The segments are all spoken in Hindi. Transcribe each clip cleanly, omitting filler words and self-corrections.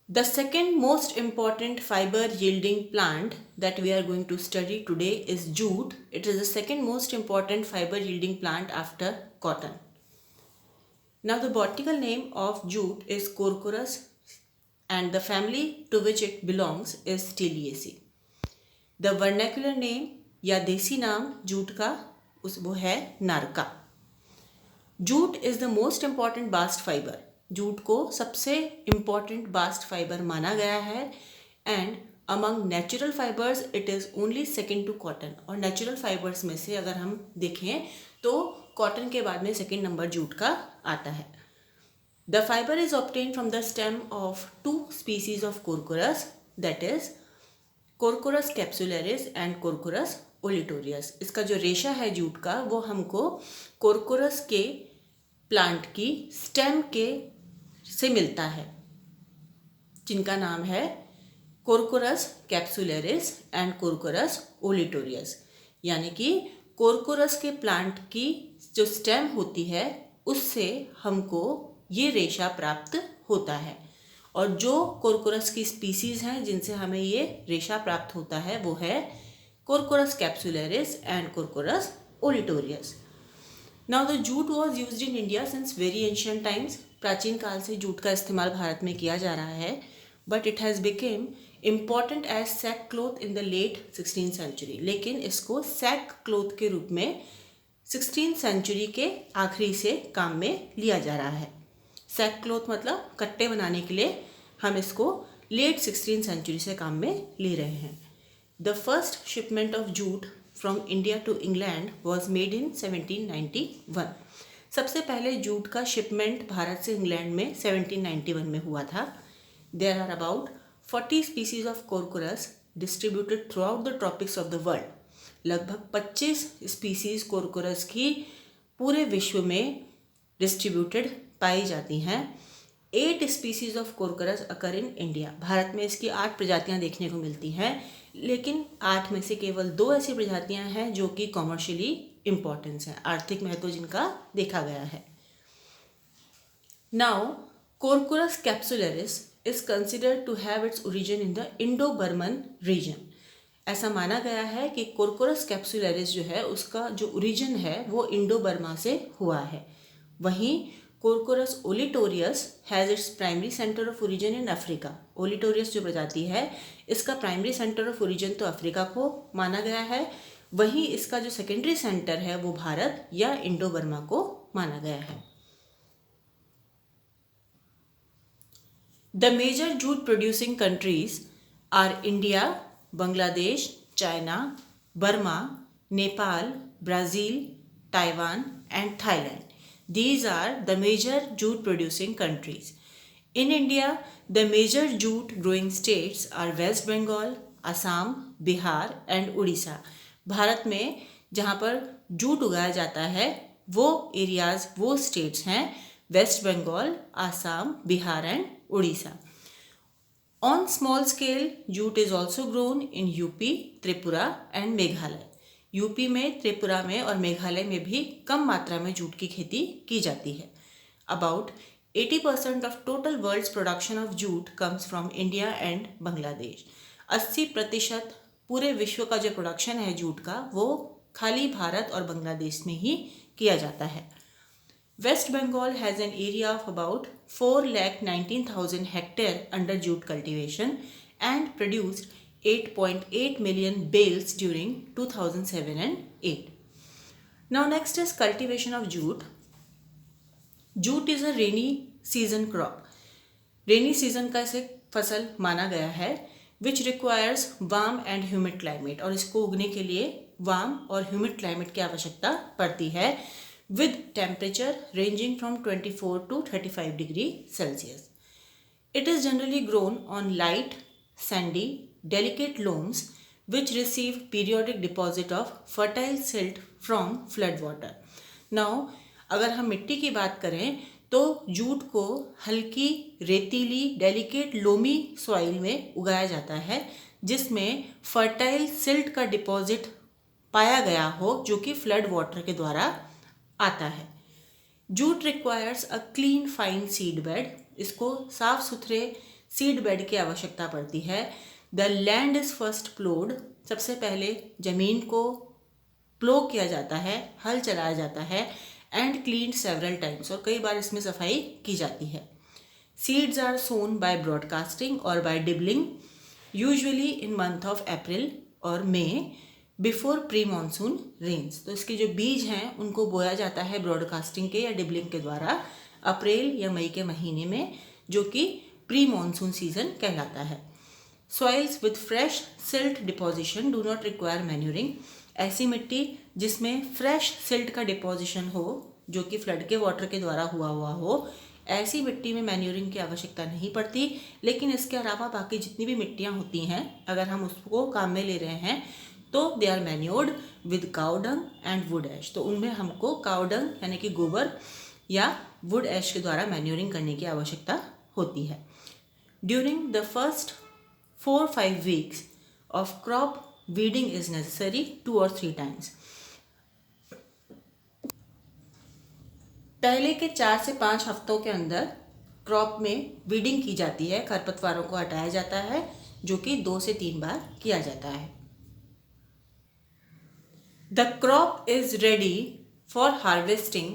The second most important fiber yielding plant that we are going to study today is jute. It is the second most important fiber yielding plant after cotton. Now the botanical name of jute is Quercus and the family to which it belongs is Stelaceae. The vernacular name या देसी नाम जूट का वो है नारका. Jute is the most important bast fibre. Jute को सबसे इम्पॉर्टेंट बास्ट फाइबर माना गया है and among natural fibres it is only second to cotton. और नेचुरल फाइबर्स में से अगर हम देखें तो कॉटन के बाद में सेकेंड नंबर जूट का आता है. The fibre is obtain from the stem of 2 species of Corchorus, that is Corchorus capsularis and Corchorus olitorius. इसका जो रेशा है जूट का वो हमको कोरकोरस के प्लांट की स्टेम के से मिलता है, जिनका नाम है Corchorus capsularis and Corchorus olitorius. यानी कि कोरकोरस के प्लांट की जो स्टेम होती है उससे हमको ये रेशा प्राप्त होता है. और जो कोरकोरस की स्पीसीज हैं जिनसे हमें ये रेशा प्राप्त होता है वो है Corchorus capsularis and Corchorus olitorius. Now the jute was used in India since very ancient times. प्राचीन काल से जूट का इस्तेमाल भारत में किया जा रहा है, but it has become important as sack cloth in the late 16th century. लेकिन इसको सैक क्लोथ के रूप में 16th सेंचुरी के आखिरी से काम में लिया जा रहा है. सैक क्लोथ मतलब कट्टे बनाने के लिए हम इसको लेट 16th सेंचुरी से काम में ले रहे हैं. The first shipment of jute from India to England was made in 1791. सबसे पहले जूट का शिपमेंट भारत से इंग्लैंड में 1791 में हुआ था. There are about 40 species of corchorus distributed throughout the tropics of the world. लगभग 25 स्पीसीज कोरकोरस की पूरे विश्व में डिस्ट्रीब्यूटेड पाई जाती हैं. 8 species of Corchorus occur in India. Bharat में इसकी 8 प्रजातियां देखने को मिलती हैं, लेकिन 8 में से केवल 2 ऐसी प्रजातियां हैं जो कि कॉमर्शियली इम्पॉर्टेंस हैं, आर्थिक महत्व जिनका देखा गया है. Now corchorus capsularis is considered to have its origin in the Indo Burman region. ऐसा माना गया है कि कोरकोरस कैप्सुलरिस जो है उसका जो ओरिजिन है वो इंडो बर्मा से हुआ है. वहीं Corchorus olitorius has its primary centre of origin in Africa. Olitorius जो प्रजाति है इसका प्राइमरी सेंटर ऑफ ओरिजिन तो अफ्रीका को माना गया है, वहीं इसका जो सेकेंडरी सेंटर है वो भारत या इंडो बर्मा को माना गया है. The major jute producing countries are India, Bangladesh, China, Burma, Nepal, Brazil, Taiwan and Thailand. These are the major jute producing countries. In India, the major jute growing states are West Bengal, Assam, Bihar and Odisha. Bharat में जहाँ पर जूट उगाया जाता है वो एरियाज वो स्टेट्स हैं West Bengal, Assam, Bihar and Orissa. On small scale, jute is also grown in UP, Tripura and Meghalaya. UP में, त्रिपुरा में और मेघालय में भी कम मात्रा में जूट की खेती की जाती है. About 80% of total world's production of jute comes from India and Bangladesh. 80% पूरे विश्व का जो प्रोडक्शन है जूट का वो खाली भारत और बांग्लादेश में ही किया जाता है. West Bengal has an area of about 4,19,000 hectare under jute cultivation and produced 8.8 million bales during 2007 and 8. Now next is cultivation of jute. Jute is a rainy season crop. Rainy season का इसे फसल माना गया है which requires warm and humid climate. और इसको उगने के लिए warm और humid climate की आवश्यकता पड़ती है with temperature ranging from 24 to 35 degree Celsius. It is generally grown on light, sandy, delicate loams which receive periodic deposit of fertile silt from flood water. Now अगर हम मिट्टी की बात करें तो जूट को हल्की रेतीली डेलिकेट लोमी सॉइल में उगाया जाता है जिसमें फर्टाइल सिल्ट का डिपॉजिट पाया गया हो जो कि फ्लड वाटर के द्वारा आता है. Jute requires a clean fine seed bed. इसको साफ सुथरे सीड बेड की आवश्यकता पड़ती है। द लैंड इज फर्स्ट प्लोड, सबसे पहले ज़मीन को प्लो किया जाता है, हल चलाया जाता है। एंड क्लीन सेवरल टाइम्स, और कई बार इसमें सफाई की जाती है। Seeds are sown by broadcasting और by dibbling, usually in month of April और May before pre monsoon rains. तो इसके जो बीज हैं उनको बोया जाता है ब्रॉडकास्टिंग के या डिबलिंग के द्वारा अप्रैल या मई के महीने में, जो कि प्री मानसून सीजन कहलाता है। Soils with fresh silt deposition do not require manuring, ऐसी मिट्टी जिसमें फ्रेश सिल्ट का डिपोजिशन हो, जो कि फ्लड के वाटर के द्वारा हुआ हो, ऐसी मिट्टी में मैन्यूरिंग की आवश्यकता नहीं पड़ती। लेकिन इसके अलावा बाकी जितनी भी मिट्टियाँ होती हैं, अगर हम उसको काम में ले रहे हैं तो they are manured with cow dung and wood ash, तो उनमें हमको काउ डंग यानी कि गोबर या वुड ऐश के द्वारा मैन्योरिंग करने की आवश्यकता होती है। During the first 4-5 weeks of crop weeding is necessary 2 or 3 times. पहले के 4 से 5 हफ्तों के अंदर क्रॉप में वीडिंग की जाती है, खरपतवारों को हटाया जाता है, जो कि 2 से 3 बार किया जाता है। The crop is ready for harvesting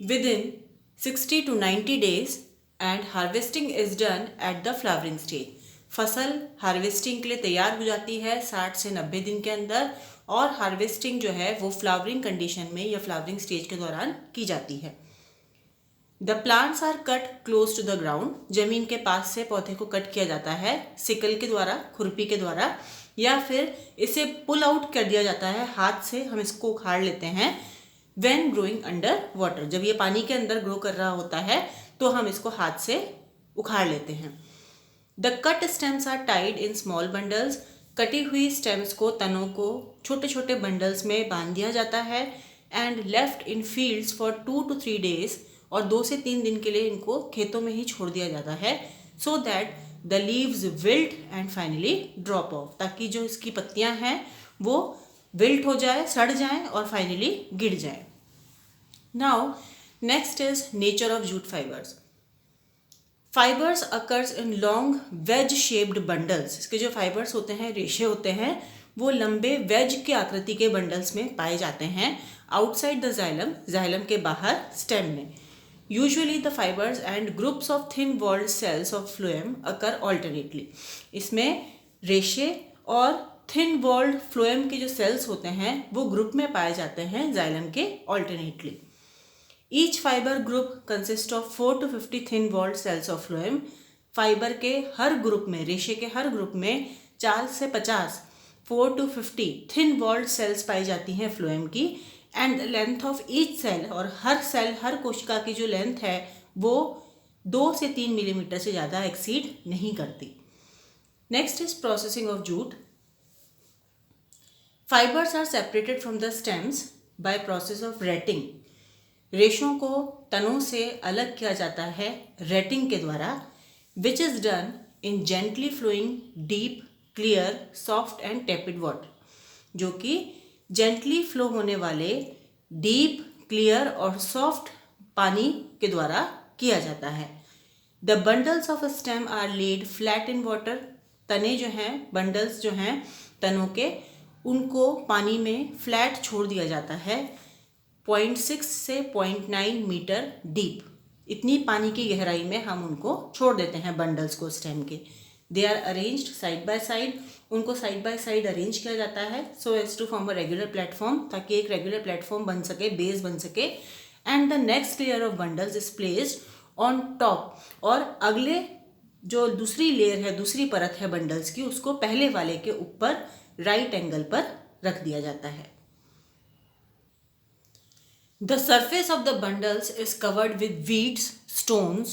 with in 60 to 90 days and harvesting is done at the flowering stage. फसल हार्वेस्टिंग के लिए तैयार हो जाती है 60 से 90 दिन के अंदर, और हार्वेस्टिंग जो है वो फ्लावरिंग कंडीशन में या फ्लावरिंग स्टेज के दौरान की जाती है। The plants are cut close to the ground, जमीन के पास से पौधे को कट किया जाता है सिकल के द्वारा, खुरपी के द्वारा, या फिर इसे पुल आउट कर दिया जाता है, हाथ से हम इसको उखाड़ लेते हैं। व्हेन ग्रोइंग अंडर वाटर, जब ये पानी के अंदर ग्रो कर रहा होता है तो हम इसको हाथ से उखाड़ लेते हैं। The cut stems are tied in small bundles, कटी हुई स्टेम्स को, तनों को छोटे छोटे बंडल्स में बांध दिया जाता है। And left in fields for 2 to 3 days, और 2 से 3 दिन के लिए इनको खेतों में ही छोड़ दिया जाता है, so that the leaves wilt and finally drop of, ताकि जो इसकी पत्तियां हैं वो विल्ट हो जाए, सड़ जाएं और फाइनली गिर जाएं। Now next is nature of jute fibres. Fibres occurs in long wedge shaped bundles, इसके जो फाइबर्स होते हैं, रेशे होते हैं, वो लंबे वेज के आकृति के बंडल्स में पाए जाते हैं आउटसाइड द जाइलम, जाइलम के बाहर स्टेम में। Usually the fibres and groups of thin walled cells of phloem occur alternately, इसमें रेशे और थिन वॉल्ड फ्लोएम के जो सेल्स होते हैं वो ग्रुप में पाए जाते हैं जाइलम के alternately. Each fibre group consist of 4 to 50 thin walled cells of phloem, fibre के हर ग्रुप में, रेशे के हर ग्रुप में 4 से 50 4 to 50 थिन वॉल्ड सेल्स पाई जाती हैं फ्लोएम की। And length of each cell, और हर सेल, हर कोशिका की जो लेंथ है वो 2 से 3 मिलीमीटर से ज़्यादा एक्सीड नहीं करती। Next is processing of jute. Fibres are separated from the stems by process of retting, रेशों को तनों से अलग किया जाता है रेटिंग के द्वारा, which is done in gently flowing deep clear soft and tepid water, जो कि जेंटली फ्लो होने वाले डीप क्लियर और सॉफ्ट पानी के द्वारा किया जाता है। The bundles of a stem are laid flat in water, तने जो हैं, बंडल्स जो हैं तनों के, उनको पानी में फ्लैट छोड़ दिया जाता है 0.6 से 0.9 मीटर डीप, इतनी पानी की गहराई में हम उनको छोड़ देते हैं बंडल्स को स्टेम के। They are arranged side by side, उनको साइड बाय साइड अरेंज किया जाता है so as to form a regular platform, ताकि एक रेगुलर प्लेटफॉर्म बन सके, बेस बन सके। And the next layer of bundles is placed on top, और अगले जो दूसरी लेयर है, दूसरी परत है बंडल्स की, उसको पहले वाले के ऊपर राइट एंगल पर रख दिया जाता है। The surface of the bundles is covered with weeds, stones,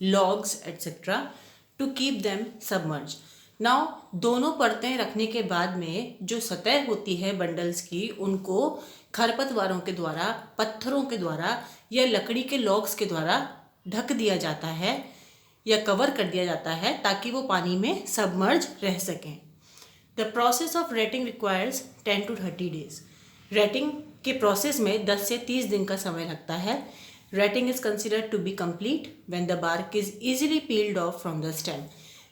logs, etc. to keep them submerged. Now, दोनों परतें रखने के बाद में जो सतह होती है बंडल्स की, उनको खरपतवारों के द्वारा, पत्थरों के द्वारा या लकड़ी के लॉग्स के द्वारा ढक दिया जाता है या कवर कर दिया जाता है, ताकि वो पानी में सबमर्ज रह सकें। The process of rating requires 10 to 30 days. Rating के प्रोसेस में 10 से 30 दिन का समय लगता है। Retting is considered to be complete when the bark is easily peeled off from the stem.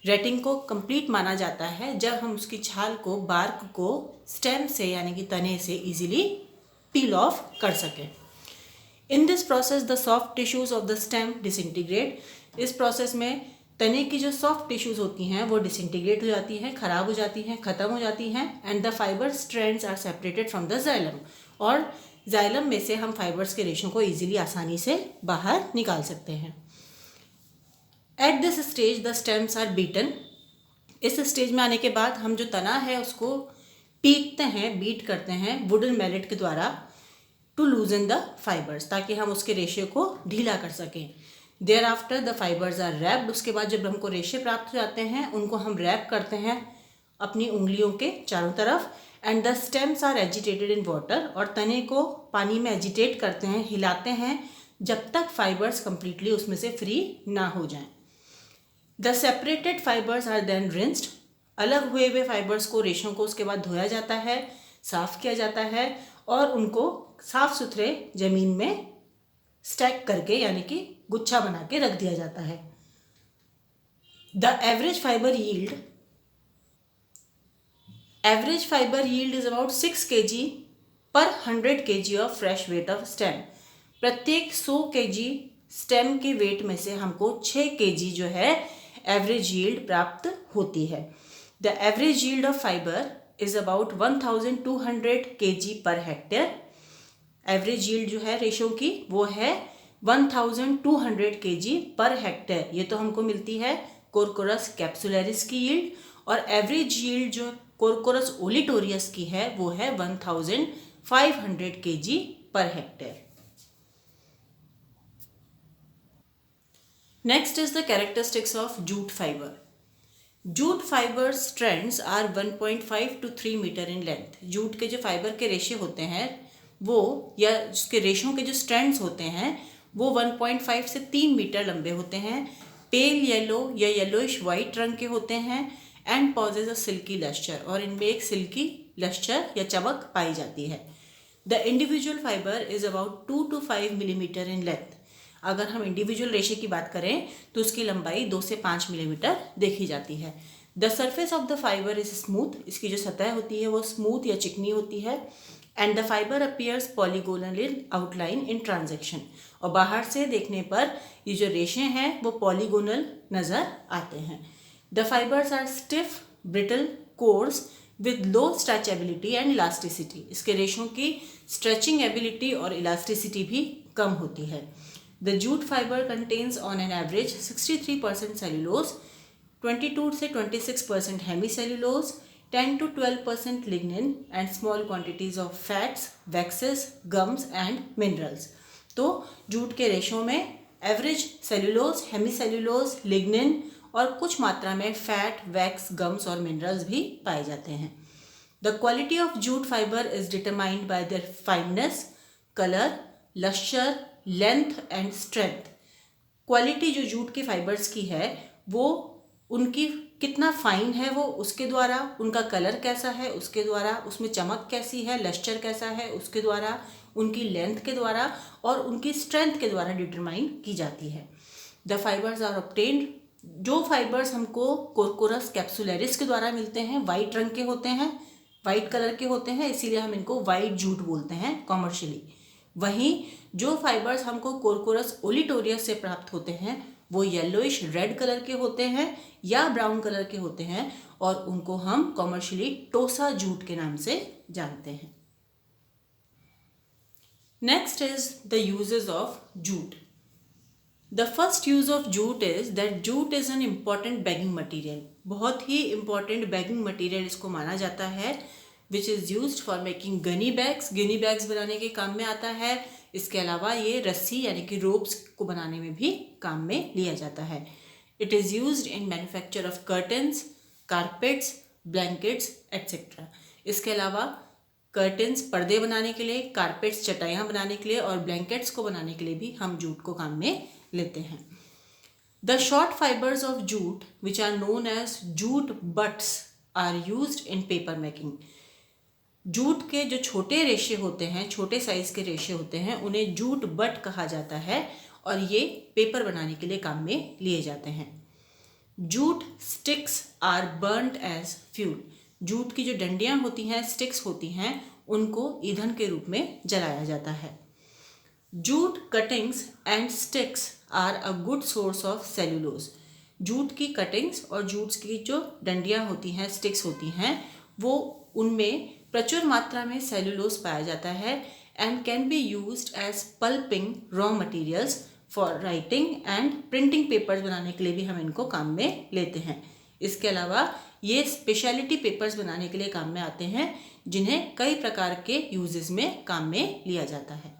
Rating को कंप्लीट माना जाता है जब हम उसकी छाल को, बार्क को स्टेम से यानी कि तने से इजीली पील ऑफ कर सकें. In this process the soft tissues of the stem disintegrate. इस प्रोसेस में तने की जो सॉफ्ट टिश्यूज होती हैं वो डिसइंटीग्रेट हो जाती हैं, खराब हो जाती हैं, ख़त्म हो जाती हैं. And the fibre strands are separated from the xylem. और जाइलम में से हम फाइबर्स के रेशों को ईजिली, आसानी से बाहर निकाल सकते हैं. At this stage the stems are beaten. इस स्टेज में आने के बाद हम जो तना है उसको पीटते हैं, बीट करते हैं वुडन मैलेट के द्वारा टू लूजन द फाइबर्स, ताकि हम उसके रेशे को ढीला कर सकें. Thereafter the fibres are wrapped. उसके बाद जब हमको रेशे प्राप्त हो जाते हैं उनको हम रैप करते हैं अपनी उंगलियों के चारों तरफ. And the stems are agitated in water. और तने को पानी में एजिटेट करते हैं, हिलाते हैं जब तक फाइबर्स कंप्लीटली उसमें से फ्री ना हो जाएं. The separated fibres are then rinsed. अलग हुए हुए फाइबर्स को, रेशों को उसके बाद धोया जाता है, साफ़ किया जाता है और उनको साफ़ सुथरे ज़मीन में स्टैक करके यानी कि गुच्छा बना के रख दिया जाता है. The average fibre yield is about 6 kg पर 100 kg of fresh weight of stem. प्रत्येक 100 kg स्टेम के वेट में से हमको 6 kg जो है एवरेज यील्ड प्राप्त होती है. The average yield of fibre is about 1200 kg per hectare. Average yield जो है रेशों की वो है 1200 kg पर हेक्टेयर. ये तो हमको मिलती है कोरकोरस कैप्सुलरिस की यील्ड. और एवरेज यील्ड जो कोरकोरस ओलिटोरियस की है वो है 1500 kg per hectare. Next is the characteristics of jute fiber. Jute fiber strands are 1.5 to 3 meter in length. Jute के जो फाइबर के रेशे होते हैं वो, या उसके रेशों के जो स्ट्रैंड्स होते हैं वो 1.5 से 3 मीटर लंबे होते हैं. पेल येलो या येलोइश वाइट रंग के होते हैं. And possess a silky lustre. और इनमें एक सिल्की लस्टर या चमक पाई जाती है. The individual fibre is about 2 to 5 millimetre in length. अगर हम इंडिविजुअल रेशे की बात करें तो उसकी लंबाई 2 से 5 मिलीमीटर देखी जाती है. The surface of the fibre is smooth. इसकी जो सतह होती है वो स्मूथ या चिकनी होती है. And the fibre appears polygonal in outline in transaction. और बाहर से देखने पर ये जो रेशे हैं वो पॉलीगोनल नज़र आते हैं. The fibres are stiff, brittle, coarse with low stretchability and elasticity. इसके रेशों की स्ट्रेचिंग एबिलिटी और इलास्टिसिटी भी कम होती है. The jute fiber contains on an average 63% cellulose, 22 से 26% hemicellulose, 10 to 12% lignin and small quantities of fats, waxes, gums and minerals. तो जूट के रेशों में एवरेज सेल्यूलोज, हेमीसेल्यूलोज, लिग्निन और कुछ मात्रा में फैट, वैक्स, गम्स और मिनरल्स भी पाए जाते हैं. The quality of jute fibre is determined by there fineness, colour, lustre, length and strength. Quality जो जूट के फाइबर्स की है वो उनकी कितना फाइन है वो उसके द्वारा, उनका कलर कैसा है उसके द्वारा, उसमें चमक कैसी है, लस्टर कैसा है उसके द्वारा, उनकी लेंथ के द्वारा और उनकी स्ट्रेंथ के द्वारा डिटरमाइन की जाती है. The fibres are obtained. जो फाइबर्स हमको कोरकोरस कैप्सुलरिस के द्वारा मिलते हैं वाइट रंग के होते हैं, वाइट कलर के होते हैं, इसीलिए हम इनको वाइट जूट बोलते हैं कॉमर्शियली. वहीं जो फाइबर्स हमको कोरकोरस ओलिटोरियस से प्राप्त होते हैं वो येलोइश रेड कलर के होते हैं या ब्राउन कलर के होते हैं और उनको हम कॉमर्शियली टोसा जूट के नाम से जानते हैं. Next is the uses of jute. The first use of jute is that jute is an important bagging material. बहुत ही इम्पॉर्टेंट बैगिंग मटीरियल इसको माना जाता है. Which is used for making Ghani bags. Ghani bags बनाने के काम में आता है. इसके अलावा ये रस्सी यानी कि रोप्स को बनाने में भी काम में लिया जाता है. It is used in manufacture of curtains, carpets, blankets etcetera. इसके अलावा कर्टन्स पर्दे बनाने के लिए, कारपेट्स चटाइयाँ बनाने के लिए और ब्लैंकेट्स को बनाने के लिए भी हम जूट को काम में लेते हैं. The short fibres of jute which are known as jute butts are used in paper making. Jute के जो छोटे रेशे होते हैं, छोटे साइज के रेशे होते हैं, उन्हें जूट बट कहा जाता है और ये पेपर बनाने के लिए काम में लिए जाते हैं। Jute sticks are burned as fuel. Jute की जो डंडियाँ होती हैं, स्टिक्स होती हैं, उनको ईंधन के रूप में जलाया जाता है। Jute cuttings and sticks are a good source of cellulose. Jute की कटिंग्स और जूट की जो डंडियाँ होती हैं, स्टिक्स होती हैं, वो उनमें प्रचुर मात्रा में सेल्यूलोज पाया जाता है and can be used as pulping raw materials for writing and printing papers बनाने के लिए भी हम इनको काम में लेते हैं। इसके अलावा ये स्पेशलिटी पेपर्स बनाने के लिए काम में आते हैं, जिन्हें कई प्रकार के यूजेस में काम में लिया जाता है।